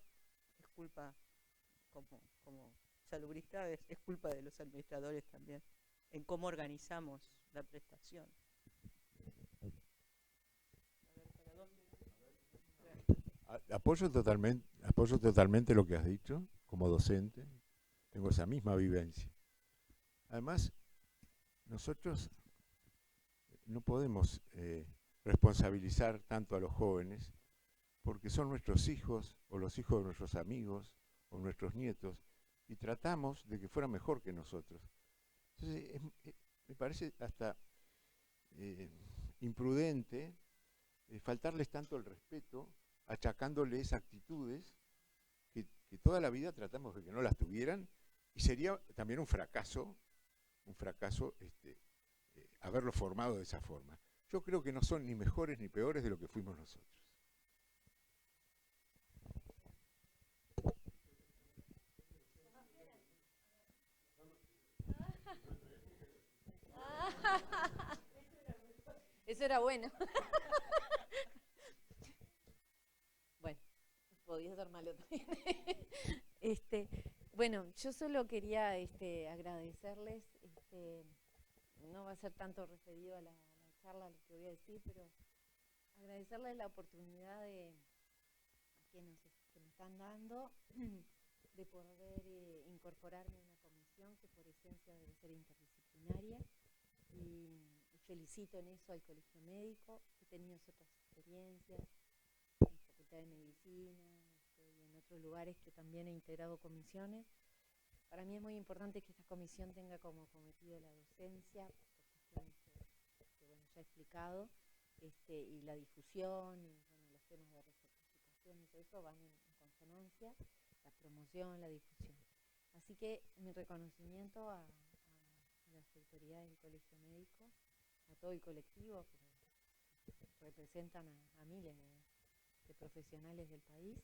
E: es culpa, como salubrista, es culpa de los administradores también, en cómo organizamos la prestación.
F: Apoyo totalmente lo que has dicho. Como docente tengo esa misma vivencia. Además, nosotros no podemos responsabilizar tanto a los jóvenes, porque son nuestros hijos o los hijos de nuestros amigos o nuestros nietos, y tratamos de que fueran mejor que nosotros. Entonces, me parece hasta imprudente faltarles tanto el respeto, achacándoles actitudes que toda la vida tratamos de que no las tuvieran, y sería también un fracaso haberlo formado de esa forma. Yo creo que no son ni mejores ni peores de lo que fuimos nosotros.
G: Eso era bueno. Bueno, podía ser malo también. Bueno, yo solo quería agradecerles, no va a ser tanto referido a la charla lo que voy a decir, pero agradecerles la oportunidad que me están dando de poder incorporarme a una comisión que por esencia debe ser interdisciplinaria, y felicito en eso al Colegio Médico. He tenido otras experiencias en la Facultad de Medicina y en otros lugares que también he integrado comisiones. Para mí es muy importante que esta comisión tenga como cometido la docencia, por cuestiones que bueno, ya he explicado, y la difusión, y bueno, los temas de recertificación educación y todo eso van en consonancia, la promoción, la difusión. Así que mi reconocimiento a las autoridades del Colegio Médico, a todo el colectivo, que representan a miles de profesionales del país.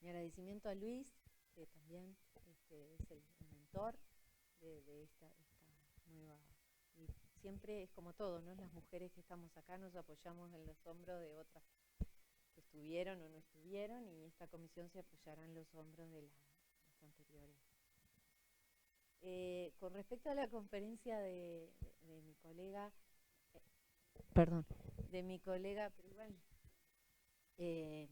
G: Mi agradecimiento a Luis, que también es el mentor de esta nueva. Y siempre es como todo, ¿no? Las mujeres que estamos acá nos apoyamos en los hombros de otras que estuvieron o no estuvieron, y esta comisión se apoyará en los hombros de las anteriores. Con respecto a la conferencia de mi colega, pero igual, el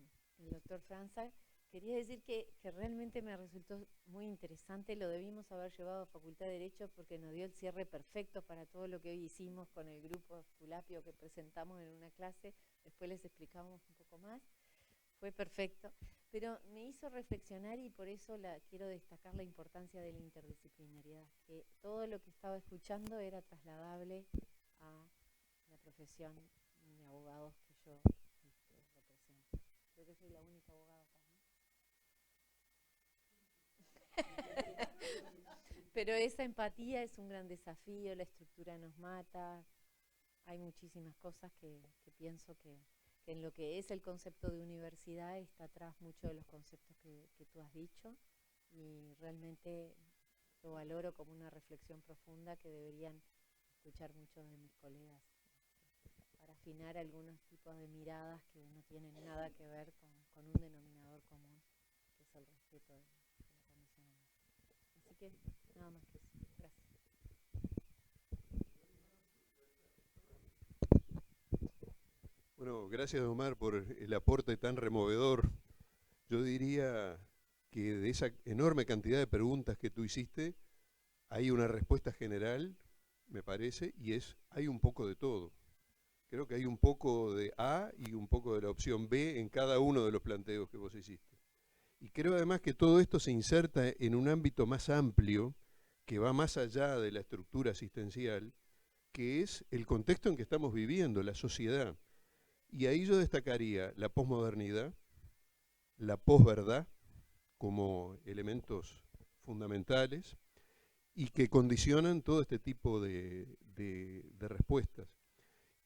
G: doctor Franza, quería decir que realmente me resultó muy interesante. Lo debimos haber llevado a Facultad de Derecho porque nos dio el cierre perfecto para todo lo que hoy hicimos con el grupo Esculapio que presentamos en una clase. Después les explicamos un poco más. Fue perfecto, pero me hizo reflexionar, y por eso quiero destacar la importancia de la interdisciplinariedad, que todo lo que estaba escuchando era trasladable a la profesión de abogados que yo represento. Creo que soy la única abogada acá, ¿no? Pero esa empatía es un gran desafío, la estructura nos mata, hay muchísimas cosas que pienso que en lo que es el concepto de universidad está atrás mucho de los conceptos que tú has dicho, y realmente lo valoro como una reflexión profunda que deberían escuchar muchos de mis colegas para afinar algunos tipos de miradas que no tienen nada que ver con un denominador común, que es el respeto de la condición humana. Así que nada más que eso. Gracias.
H: Bueno, gracias Omar por el aporte tan removedor. Yo diría que de esa enorme cantidad de preguntas que tú hiciste, hay una respuesta general, me parece, y hay un poco de todo. Creo que hay un poco de A y un poco de la opción B en cada uno de los planteos que vos hiciste. Y creo además que todo esto se inserta en un ámbito más amplio, que va más allá de la estructura asistencial, que es el contexto en que estamos viviendo, la sociedad. Y ahí yo destacaría la posmodernidad, la posverdad como elementos fundamentales y que condicionan todo este tipo de respuestas.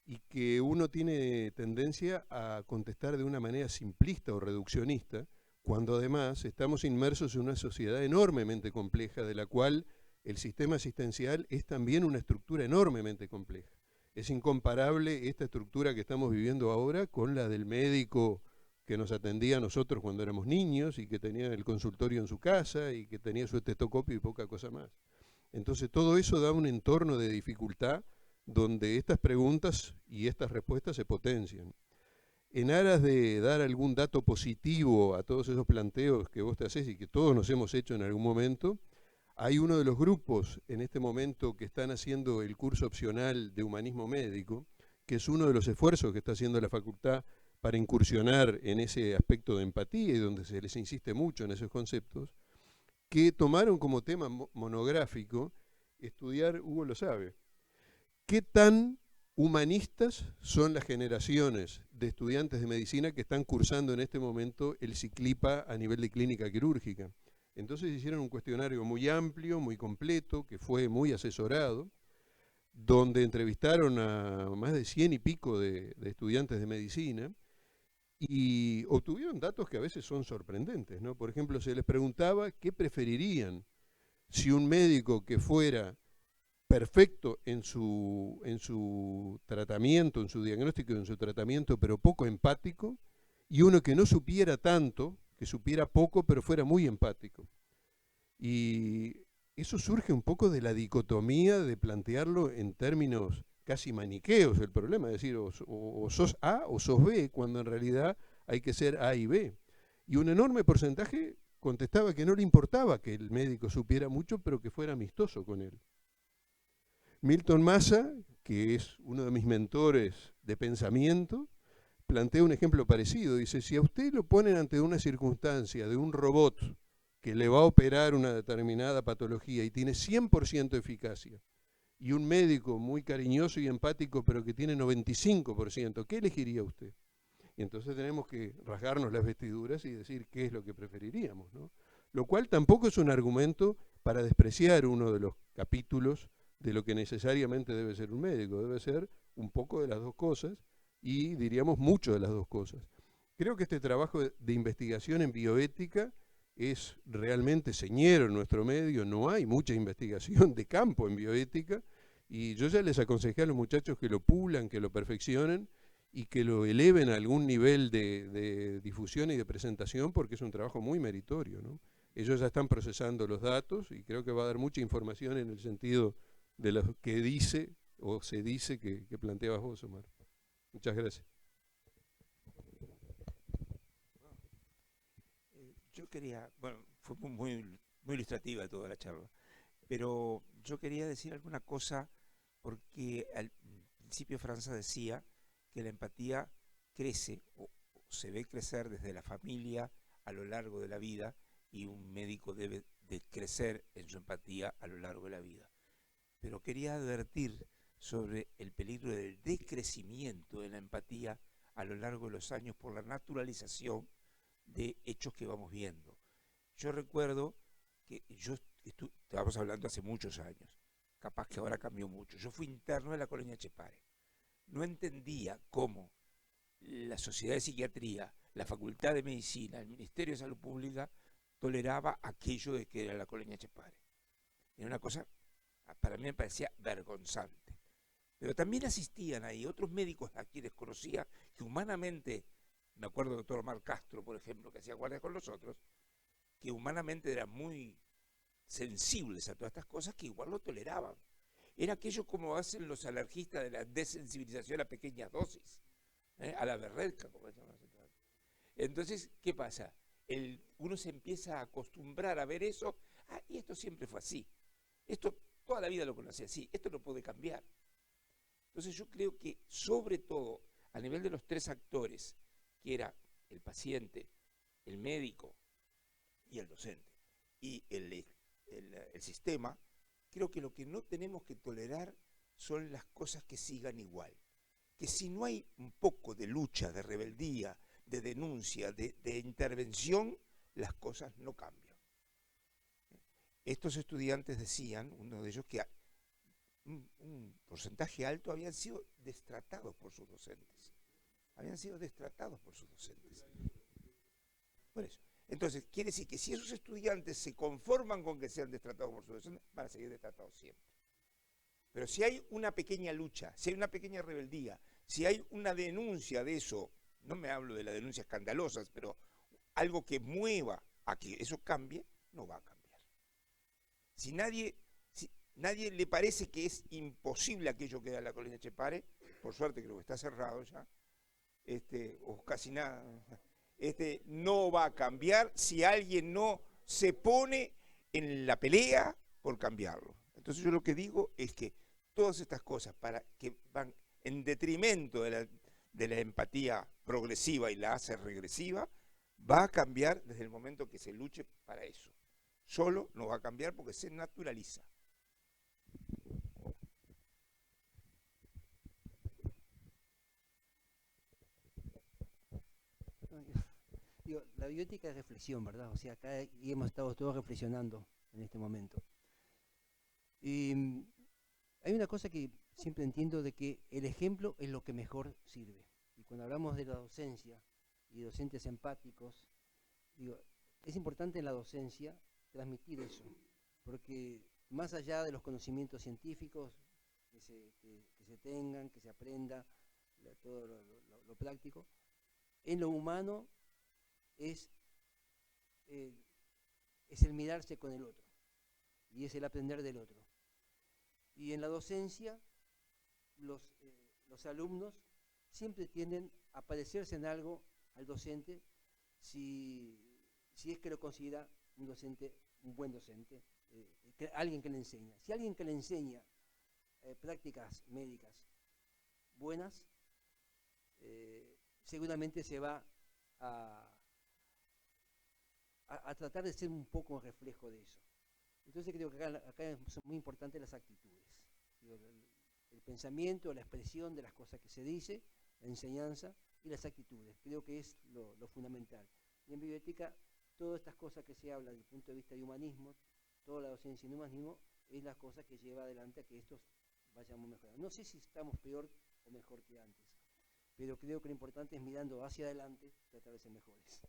H: Y que uno tiene tendencia a contestar de una manera simplista o reduccionista, cuando además estamos inmersos en una sociedad enormemente compleja, de la cual el sistema asistencial es también una estructura enormemente compleja. Es incomparable esta estructura que estamos viviendo ahora con la del médico que nos atendía a nosotros cuando éramos niños y que tenía el consultorio en su casa y que tenía su estetoscopio y poca cosa más. Entonces todo eso da un entorno de dificultad donde estas preguntas y estas respuestas se potencian. En aras de dar algún dato positivo a todos esos planteos que vos te haces y que todos nos hemos hecho en algún momento, hay uno de los grupos en este momento que están haciendo el curso opcional de humanismo médico, que es uno de los esfuerzos que está haciendo la facultad para incursionar en ese aspecto de empatía y donde se les insiste mucho en esos conceptos, que tomaron como tema monográfico estudiar, Hugo lo sabe, qué tan humanistas son las generaciones de estudiantes de medicina que están cursando en este momento el CICLIPA a nivel de clínica quirúrgica. Entonces hicieron un cuestionario muy amplio, muy completo, que fue muy asesorado, donde entrevistaron a más de 100 y pico de estudiantes de medicina y obtuvieron datos que a veces son sorprendentes, ¿no? Por ejemplo, se les preguntaba qué preferirían, si un médico que fuera perfecto en su tratamiento, en su diagnóstico, en su tratamiento, pero poco empático, y uno que no supiera tanto, que supiera poco, pero fuera muy empático. Y eso surge un poco de la dicotomía de plantearlo en términos casi maniqueos, el problema, es decir, o sos A o sos B, cuando en realidad hay que ser A y B. Y un enorme porcentaje contestaba que no le importaba que el médico supiera mucho, pero que fuera amistoso con él. Milton Massa, que es uno de mis mentores de pensamiento, plantea un ejemplo parecido. Dice, si a usted lo ponen ante una circunstancia de un robot que le va a operar una determinada patología y tiene 100% eficacia, y un médico muy cariñoso y empático pero que tiene 95%, ¿qué elegiría usted? y entonces tenemos que rasgarnos las vestiduras y decir qué es lo que preferiríamos, ¿no? Lo cual tampoco es un argumento para despreciar uno de los capítulos de lo que necesariamente debe ser un médico. Debe ser un poco de las dos cosas y diríamos mucho de las dos cosas. Creo que este trabajo de investigación en bioética es realmente señero en nuestro medio. No hay mucha investigación de campo en bioética y yo ya les aconsejé a los muchachos que lo pulan, que lo perfeccionen y que lo eleven a algún nivel de difusión y de presentación, porque es un trabajo muy meritorio, ¿no? Ellos ya están procesando los datos y creo que va a dar mucha información en el sentido de lo que dice o se dice que planteabas vos, Omar. Muchas gracias.
I: Yo quería, bueno, fue muy ilustrativa toda la charla, pero yo quería decir alguna cosa porque al principio Franza decía que la empatía crece o se ve crecer desde la familia a lo largo de la vida y un médico debe de crecer en su empatía a lo largo de la vida. Pero quería advertir sobre el peligro del decrecimiento de la empatía a lo largo de los años por la naturalización de hechos que vamos viendo. Yo recuerdo que estábamos hablando hace muchos años, capaz que ahora cambió mucho. Yo fui interno de la colonia Chepare. No entendía cómo la Sociedad de Psiquiatría, la Facultad de Medicina, el Ministerio de Salud Pública toleraba aquello de que era la colonia Chepare. Era una cosa, para mí me parecía vergonzante. Pero también asistían ahí otros médicos a quienes conocía que humanamente, me acuerdo del doctor Omar Castro, por ejemplo, que hacía guardia con los otros, que humanamente eran muy sensibles a todas estas cosas, que igual lo toleraban. Era aquello como hacen los alergistas de la desensibilización a pequeñas dosis, a la berrelca, como se llama. Entonces, ¿qué pasa? Uno se empieza a acostumbrar a ver eso, y esto siempre fue así. Esto toda la vida lo conocí así, esto no puede cambiar. Entonces yo creo que, sobre todo, a nivel de los tres actores, que era el paciente, el médico y el docente, y el sistema, creo que lo que no tenemos que tolerar son las cosas que sigan igual. Que si no hay un poco de lucha, de rebeldía, de denuncia, de intervención, las cosas no cambian. Estos estudiantes decían, uno de ellos, que un porcentaje alto habían sido destratados por sus docentes. Habían sido destratados por sus docentes. Por eso. Entonces, quiere decir que si esos estudiantes se conforman con que sean destratados por sus docentes, van a seguir destratados siempre. Pero si hay una pequeña lucha, si hay una pequeña rebeldía, si hay una denuncia de eso, no me hablo de la denuncia escandalosa, pero algo que mueva a que eso cambie, no va a cambiar. Si nadie le parece que es imposible aquello que da la colonia Chepare, por suerte creo que está cerrado ya, o casi nada, no va a cambiar si alguien no se pone en la pelea por cambiarlo. Entonces yo lo que digo es que todas estas cosas que van en detrimento de la empatía progresiva y la hace regresiva, va a cambiar desde el momento que se luche para eso. Solo no va a cambiar porque se naturaliza.
A: La bioética es reflexión, ¿verdad? O sea, acá hemos estado todos reflexionando en este momento. Y hay una cosa que siempre entiendo, de que el ejemplo es lo que mejor sirve. Y cuando hablamos de la docencia y docentes empáticos, es importante en la docencia transmitir eso, porque más allá de los conocimientos científicos que se tengan, que se aprenda, todo lo práctico, en lo humano es el mirarse con el otro, y es el aprender del otro. Y en la docencia, los alumnos siempre tienden a parecerse en algo al docente, si es que lo considera un buen docente, alguien que le enseña. Si alguien que le enseña prácticas médicas buenas, seguramente se va a tratar de ser un poco un reflejo de eso. Entonces creo que acá son muy importantes las actitudes. El pensamiento, la expresión de las cosas que se dice, la enseñanza, y las actitudes. Creo que es lo fundamental. Y en bioética, todas estas cosas que se hablan desde el punto de vista de humanismo, toda la docencia en humanismo, es la cosa que lleva adelante a que estos vayamos mejorando. No sé si estamos peor o mejor que antes, pero creo que lo importante es mirando hacia adelante, tratar de ser mejores.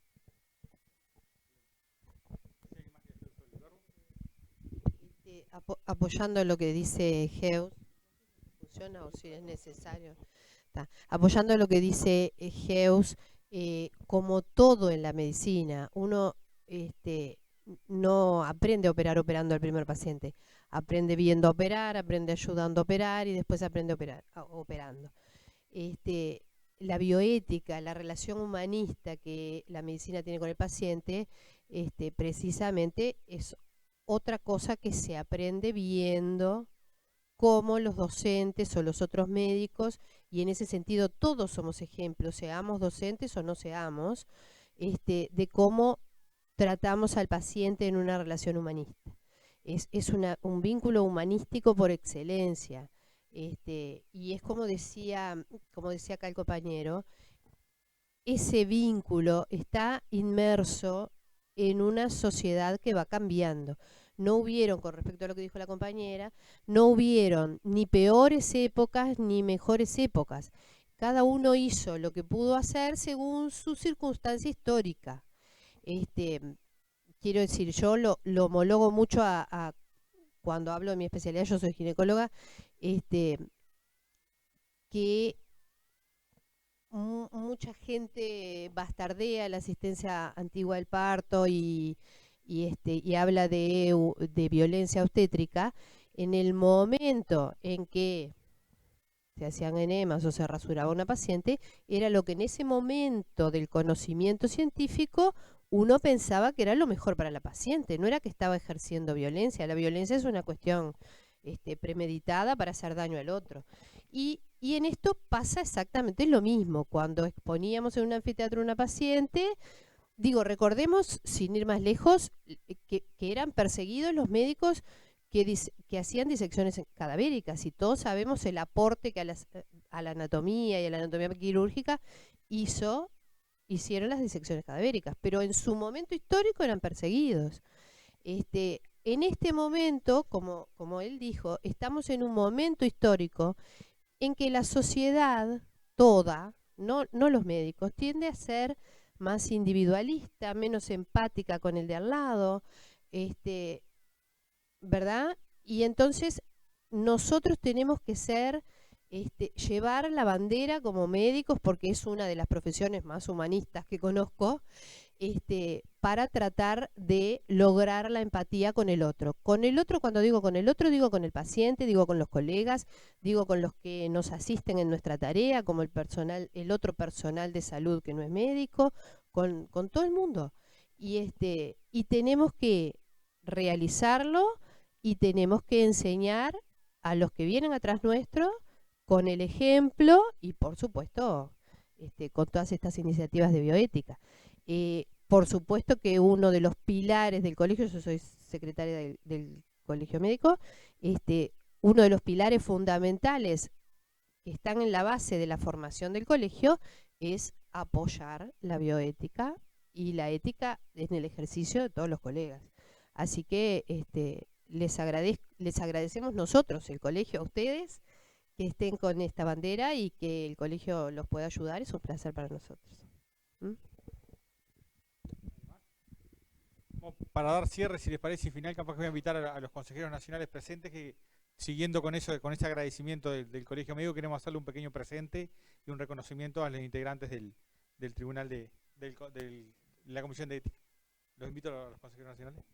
J: Apoyando lo que dice Geuss, funciona o si es necesario. Apoyando lo que dice Geuss, como todo en la medicina, uno no aprende a operar operando al primer paciente, aprende viendo operar, aprende ayudando a operar y después aprende a operar operando. La bioética, la relación humanista que la medicina tiene con el paciente, precisamente es otra cosa que se aprende viendo cómo los docentes o los otros médicos, y en ese sentido todos somos ejemplos, seamos docentes o no seamos, de cómo tratamos al paciente en una relación humanista. Es un vínculo humanístico por excelencia. Y es como decía acá el compañero, ese vínculo está inmerso en una sociedad que va cambiando. No hubieron, con respecto a lo que dijo la compañera, no hubieron ni peores épocas ni mejores épocas. Cada uno hizo lo que pudo hacer según su circunstancia histórica. Quiero decir, yo lo homologo mucho a cuando hablo de mi especialidad, yo soy ginecóloga, que mucha gente bastardea la asistencia antigua del parto y habla de violencia obstétrica. En el momento en que se hacían enemas o se rasuraba una paciente, era lo que en ese momento del conocimiento científico uno pensaba que era lo mejor para la paciente, no era que estaba ejerciendo violencia. La violencia es una cuestión premeditada para hacer daño al otro. Y en esto pasa exactamente lo mismo. Cuando exponíamos en un anfiteatro a una paciente, recordemos, sin ir más lejos, que eran perseguidos los médicos que hacían disecciones cadavéricas, y todos sabemos el aporte que a la anatomía y a la anatomía quirúrgica hicieron las disecciones cadavéricas, pero en su momento histórico eran perseguidos. En este momento, como él dijo, estamos en un momento histórico en que la sociedad toda, no los médicos, tiende a ser más individualista, menos empática con el de al lado, ¿verdad? Y entonces nosotros tenemos que llevar la bandera como médicos, porque es una de las profesiones más humanistas que conozco, para tratar de lograr la empatía con el otro. Con el otro, cuando digo con el otro, digo con el paciente, digo con los colegas, digo con los que nos asisten en nuestra tarea, como el otro personal de salud que no es médico, con todo el mundo. Y tenemos que realizarlo y tenemos que enseñar a los que vienen atrás nuestro con el ejemplo y, por supuesto, con todas estas iniciativas de bioética. Por supuesto que uno de los pilares del colegio, yo soy secretaria del colegio médico, uno de los pilares fundamentales que están en la base de la formación del colegio es apoyar la bioética y la ética en el ejercicio de todos los colegas. Así que les agradecemos nosotros, el colegio, a ustedes, que estén con esta bandera y que el colegio los pueda ayudar. Es un placer para nosotros.
D: Para dar cierre, si les parece, y final, capaz que voy a invitar a los consejeros nacionales presentes que, siguiendo con ese agradecimiento del Colegio Médico, queremos hacerle un pequeño presente y un reconocimiento a los integrantes del tribunal de la Comisión de Ética. Los invito a los consejeros nacionales.